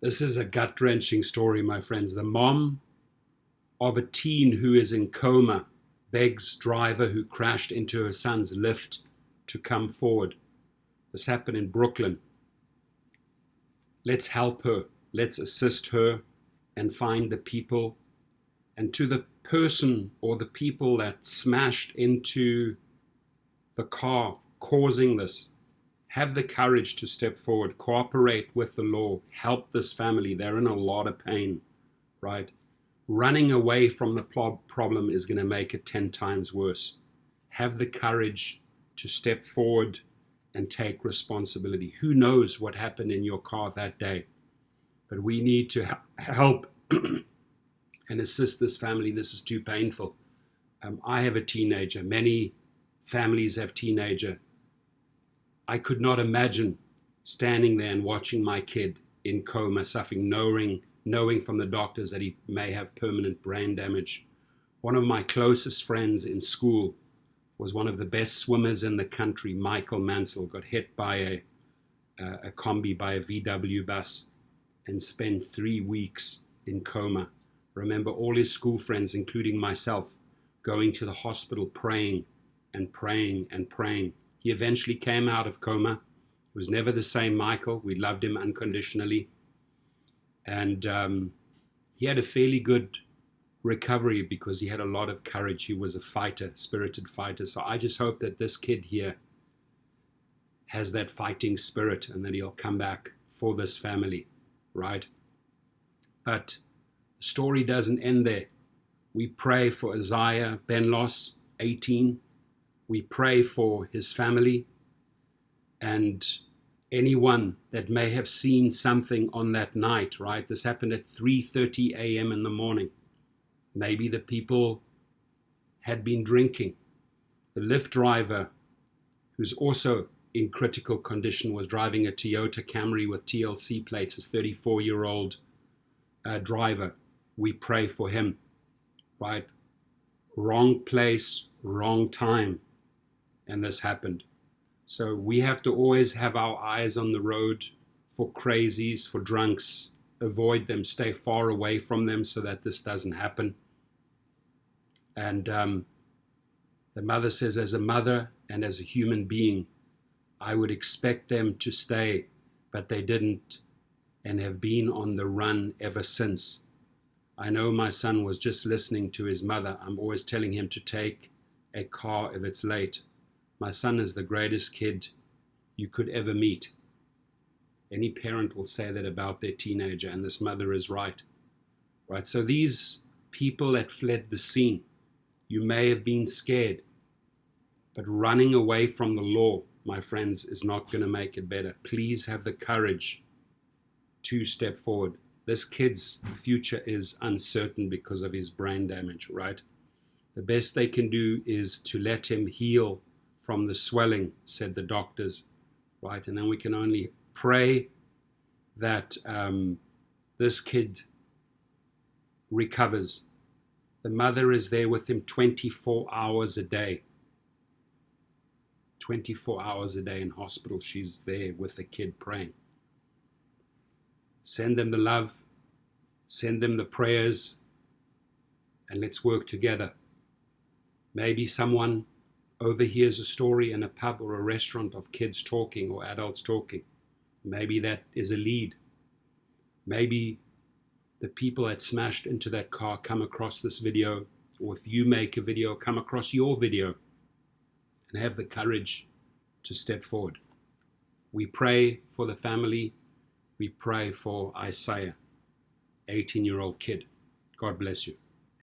This is a gut-wrenching story, my friends. The mom of a teen who is in coma begs driver who crashed into her son's Lyft to come forward. This happened in Brooklyn. Let's help her. Let's assist her and find the people. And to the person or the people that smashed into the car causing this, have the courage to step forward, cooperate with the law, help this family. They're in a lot of pain, right? Running away from the problem is going to make it 10 times worse. Have the courage to step forward and take responsibility. Who knows what happened in your car that day? But we need to help and assist this family. This is too painful. I have a teenager. Many families have teenager. I could not imagine standing there and watching my kid in coma, suffering, knowing from the doctors that he may have permanent brain damage. One of my closest friends in school was one of the best swimmers in the country, Michael Mansell, got hit by a combi, by a VW bus, and spent 3 weeks in coma. Remember all his school friends, including myself, going to the hospital praying and praying and praying. He eventually came out of coma. He was never the same Michael. We loved him unconditionally. And he had a fairly good recovery because he had a lot of courage. He was a fighter, spirited fighter. So I just hope that this kid here has that fighting spirit and that he'll come back for this family, right? But the story doesn't end there. We pray for Isaiah Benlos, 18. We pray for his family and anyone that may have seen something on that night, right? This happened at 3:30 a.m. in the morning. Maybe the people had been drinking. The Lyft driver, who's also in critical condition, was driving a Toyota Camry with TLC plates, his 34-year-old driver. We pray for him, right? Wrong place, wrong time. And this happened. So we have to always have our eyes on the road for crazies, for drunks. Avoid them, stay far away from them so that this doesn't happen. And the mother says, as a mother and as a human being, I would expect them to stay, but they didn't and have been on the run ever since. I know my son was just listening to his mother. I'm always telling him to take a car if it's late. My son is the greatest kid you could ever meet. Any parent will say that about their teenager, and this mother is right. Right? So these people that fled the scene, you may have been scared, but running away from the law, my friends, is not going to make it better. Please have the courage to step forward. This kid's future is uncertain because of his brain damage, right? The best they can do is to let him heal from the swelling, said the doctors, right? And then we can only pray that this kid recovers. The mother is there with him 24 hours a day. 24 hours a day in hospital, she's there with the kid praying. Send them the love, send them the prayers, and let's work together. Maybe someone overhears a story in a pub or a restaurant of kids talking or adults talking. Maybe that is a lead. Maybe the people that smashed into that car come across this video, or if you make a video, come across your video and have the courage to step forward. We pray for the family. We pray for Isaiah, 18-year-old kid. God bless you.